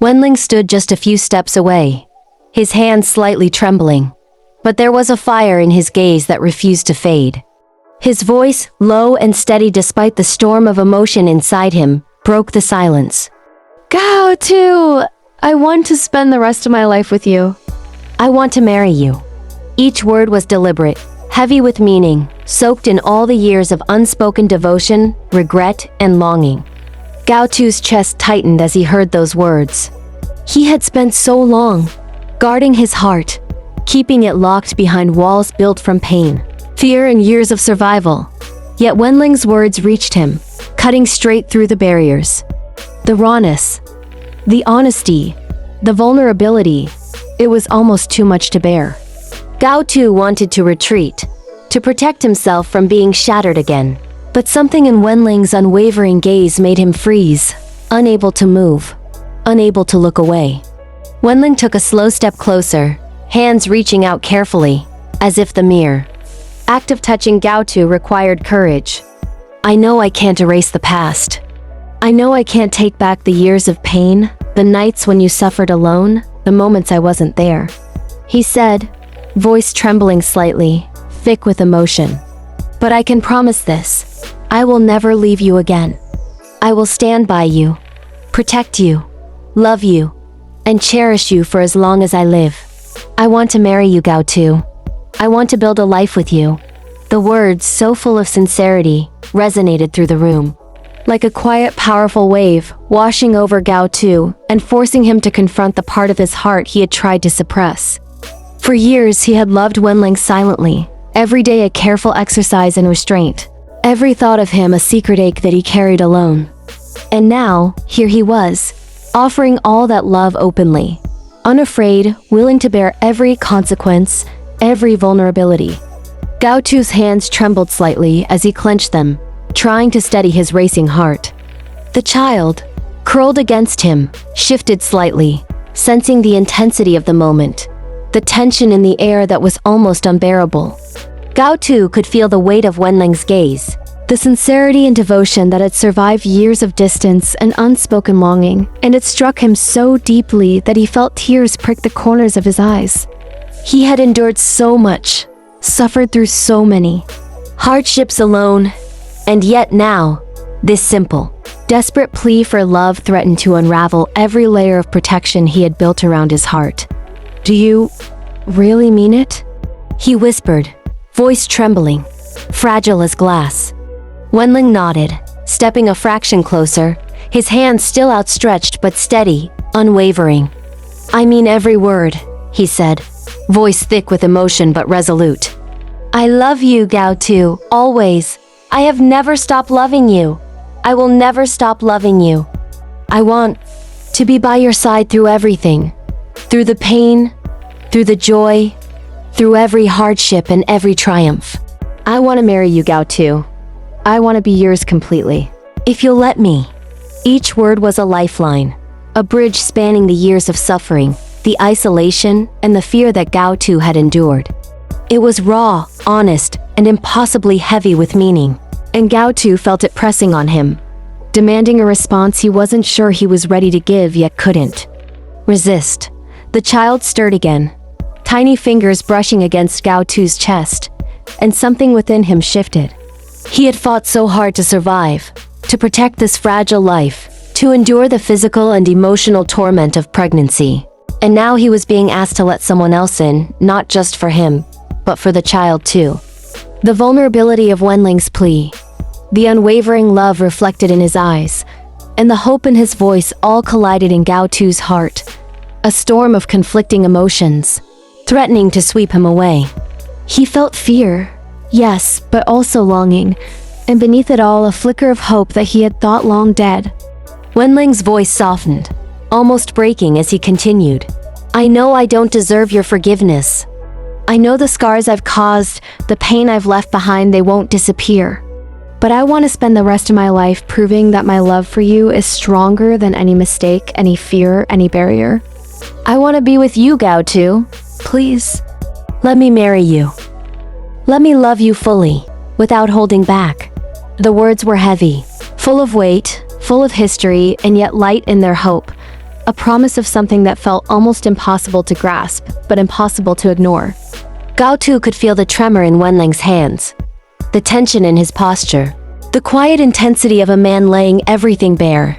Wenlang stood just a few steps away, his hands slightly trembling. But there was a fire in his gaze that refused to fade. His voice, low and steady despite the storm of emotion inside him, broke the silence. Gao Tu, I want to spend the rest of my life with you. I want to marry you. Each word was deliberate, heavy with meaning, soaked in all the years of unspoken devotion, regret, and longing. Gao Tu's chest tightened as he heard those words. He had spent so long, guarding his heart, keeping it locked behind walls built from pain, fear, and years of survival. Yet Wenlang's words reached him, cutting straight through the barriers. The rawness, the honesty, the vulnerability, it was almost too much to bear. Gao Tu wanted to retreat, to protect himself from being shattered again. But something in Wenlang's unwavering gaze made him freeze, unable to move, unable to look away. Wenlang took a slow step closer, hands reaching out carefully, as if the mere act of touching Gao Tu required courage. I know I can't erase the past. I know I can't take back the years of pain, the nights when you suffered alone, the moments I wasn't there. He said, voice trembling slightly, thick with emotion. But I can promise this. I will never leave you again. I will stand by you, protect you, love you, and cherish you for as long as I live. I want to marry you, Gao Tu. I want to build a life with you. The words, so full of sincerity, resonated through the room. Like a quiet, powerful wave, washing over Gao Tu and forcing him to confront the part of his heart he had tried to suppress. For years, he had loved Wenlang silently, every day a careful exercise in restraint. Every thought of him a secret ache that he carried alone. And now, here he was, offering all that love openly, unafraid, willing to bear every consequence, every vulnerability. Gao Tu's hands trembled slightly as he clenched them, trying to steady his racing heart. The child, curled against him, shifted slightly, sensing the intensity of the moment, the tension in the air that was almost unbearable. Gao Tu could feel the weight of Wenlang's gaze, the sincerity and devotion that had survived years of distance and unspoken longing, and it struck him so deeply that he felt tears prick the corners of his eyes. He had endured so much, suffered through so many hardships alone, and yet now, this simple, desperate plea for love threatened to unravel every layer of protection he had built around his heart. Do you really mean it? He whispered, voice trembling, fragile as glass. Wenlang nodded, stepping a fraction closer, his hands still outstretched but steady, unwavering. I mean every word, he said, voice thick with emotion but resolute. I love you, Gao Tu, always. I have never stopped loving you. I will never stop loving you. I want to be by your side through everything, through the pain, through the joy, through every hardship and every triumph. I want to marry you, Gao Tu. I want to be yours completely. If you'll let me. Each word was a lifeline, a bridge spanning the years of suffering, the isolation, and the fear that Gao Tu had endured. It was raw, honest, and impossibly heavy with meaning, and Gao Tu felt it pressing on him, demanding a response he wasn't sure he was ready to give yet couldn't resist. The child stirred again, tiny fingers brushing against Gao Tu's chest, and something within him shifted. He had fought so hard to survive, to protect this fragile life, to endure the physical and emotional torment of pregnancy. And now he was being asked to let someone else in, not just for him, but for the child too. The vulnerability of Wenlang's plea, the unwavering love reflected in his eyes, and the hope in his voice all collided in Gao Tu's heart. A storm of conflicting emotions, threatening to sweep him away. He felt fear, yes, but also longing, and beneath it all a flicker of hope that he had thought long dead. Wenlang's voice softened, almost breaking as he continued. I know I don't deserve your forgiveness. I know the scars I've caused, the pain I've left behind, they won't disappear. But I want to spend the rest of my life proving that my love for you is stronger than any mistake, any fear, any barrier. I want to be with you, Gao Tu. Please, let me marry you. Let me love you fully, without holding back. The words were heavy, full of weight, full of history, and yet light in their hope. a promise of something that felt almost impossible to grasp, but impossible to ignore. Gao Tu could feel the tremor in Wenlang's hands, the tension in his posture, the quiet intensity of a man laying everything bare,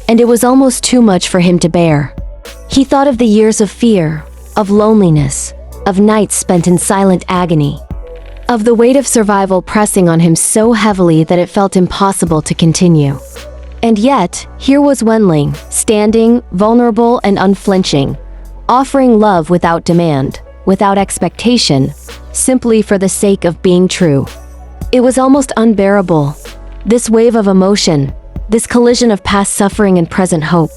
and it was almost too much for him to bear. He thought of the years of fear, of loneliness, of nights spent in silent agony, of the weight of survival pressing on him so heavily that it felt impossible to continue. And yet, here was Wenlang, standing, vulnerable and unflinching, offering love without demand, without expectation, simply for the sake of being true. It was almost unbearable, this wave of emotion, this collision of past suffering and present hope.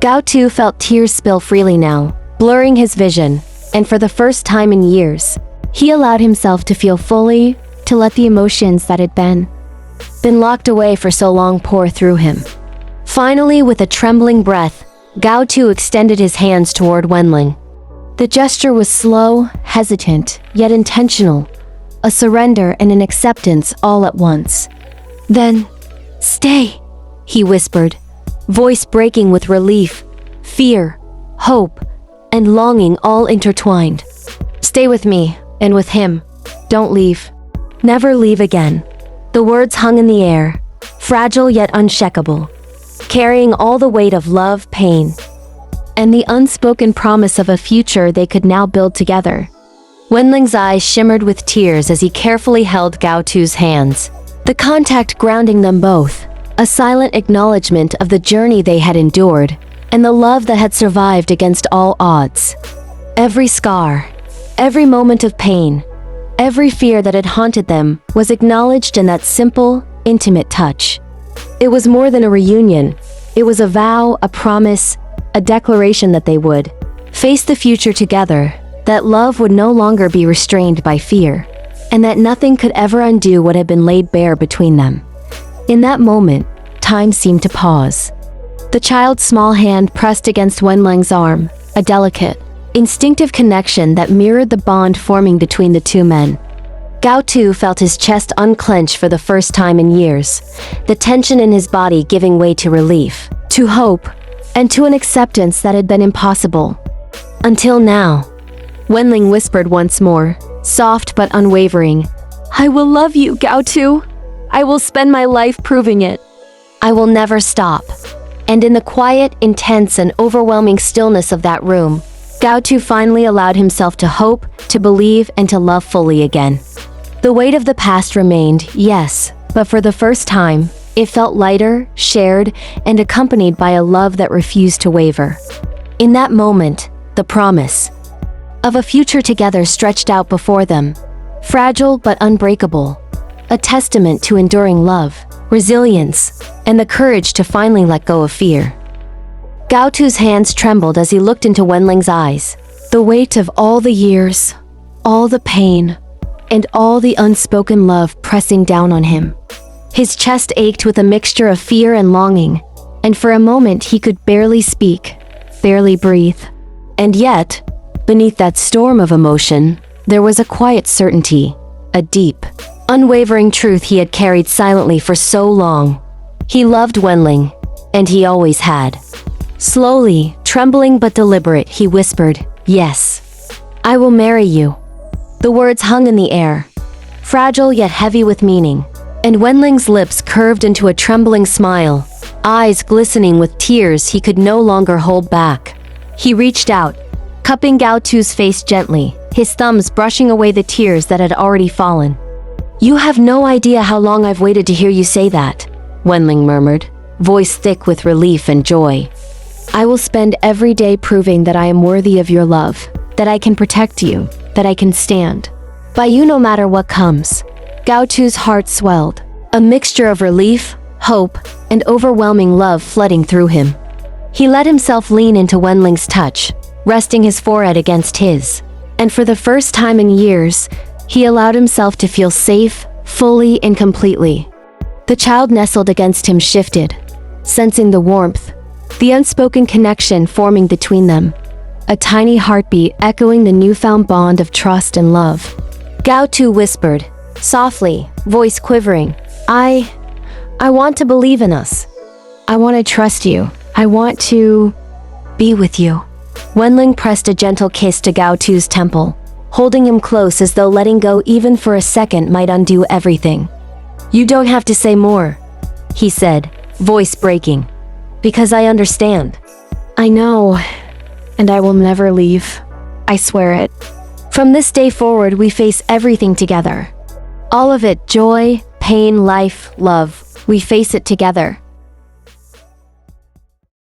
Gao Tu felt tears spill freely now, blurring his vision, and for the first time in years, he allowed himself to feel fully, to let the emotions that had been locked away for so long pour through him. Finally, with a trembling breath, Gao Tu extended his hands toward Wenlang. The gesture was slow, hesitant, yet intentional, a surrender and an acceptance all at once. Then, "Stay," he whispered, voice breaking with relief, fear, hope, and longing all intertwined. "Stay with me, and with him. Don't leave. Never leave again." The words hung in the air, fragile yet unshakable, carrying all the weight of love, pain, and the unspoken promise of a future they could now build together. Wenlang's eyes shimmered with tears as he carefully held Gao Tu's hands, the contact grounding them both, a silent acknowledgement of the journey they had endured, and the love that had survived against all odds. Every scar, every moment of pain, every fear that had haunted them was acknowledged in that simple, intimate touch. It was more than a reunion. It was a vow, a promise, a declaration that they would face the future together, that love would no longer be restrained by fear, and that nothing could ever undo what had been laid bare between them. In that moment, time seemed to pause. The child's small hand pressed against Wenlang's arm, a delicate, instinctive connection that mirrored the bond forming between the two men. Gao Tu felt his chest unclench for the first time in years, the tension in his body giving way to relief, to hope, and to an acceptance that had been impossible. Until now. Wenlang whispered once more, soft but unwavering, "I will love you, Gao Tu. I will spend my life proving it. I will never stop." And in the quiet, intense, and overwhelming stillness of that room, Gao Tu finally allowed himself to hope, to believe, and to love fully again. The weight of the past remained, yes, but for the first time, it felt lighter, shared, and accompanied by a love that refused to waver. In that moment, the promise of a future together stretched out before them, fragile but unbreakable, a testament to enduring love, resilience, and the courage to finally let go of fear. Gao Tu's hands trembled as he looked into Wenlang's eyes, the weight of all the years, all the pain, and all the unspoken love pressing down on him. His chest ached with a mixture of fear and longing, and for a moment he could barely speak, barely breathe. And yet, beneath that storm of emotion, there was a quiet certainty, a deep, unwavering truth he had carried silently for so long. He loved Wenlang, and he always had. Slowly, trembling but deliberate, he whispered, "Yes, I will marry you." The words hung in the air, fragile yet heavy with meaning, and Wenlang's lips curved into a trembling smile, eyes glistening with tears he could no longer hold back. He reached out, cupping Gao Tu's face gently, his thumbs brushing away the tears that had already fallen. "You have no idea how long I've waited to hear you say that," Wenlang murmured, voice thick with relief and joy. "I will spend every day proving that I am worthy of your love, that I can protect you, that I can stand by you no matter what comes." Gao Tu's heart swelled, a mixture of relief, hope, and overwhelming love flooding through him. He let himself lean into Wenlang's touch, resting his forehead against his, and for the first time in years, he allowed himself to feel safe, fully and completely. The child nestled against him shifted, sensing the warmth, the unspoken connection forming between them, a tiny heartbeat echoing the newfound bond of trust and love. Gao Tu whispered, softly, voice quivering, I want to believe in us. I want to trust you. I want to..." be with you. Wenlang pressed a gentle kiss to Gao Tu's temple, holding him close as though letting go even for a second might undo everything. You don't have to say more, he said, voice breaking. Because I understand. I know, and I will never leave. I swear it. From this day forward, we face everything together. All of it, joy, pain, life, love. We face it together.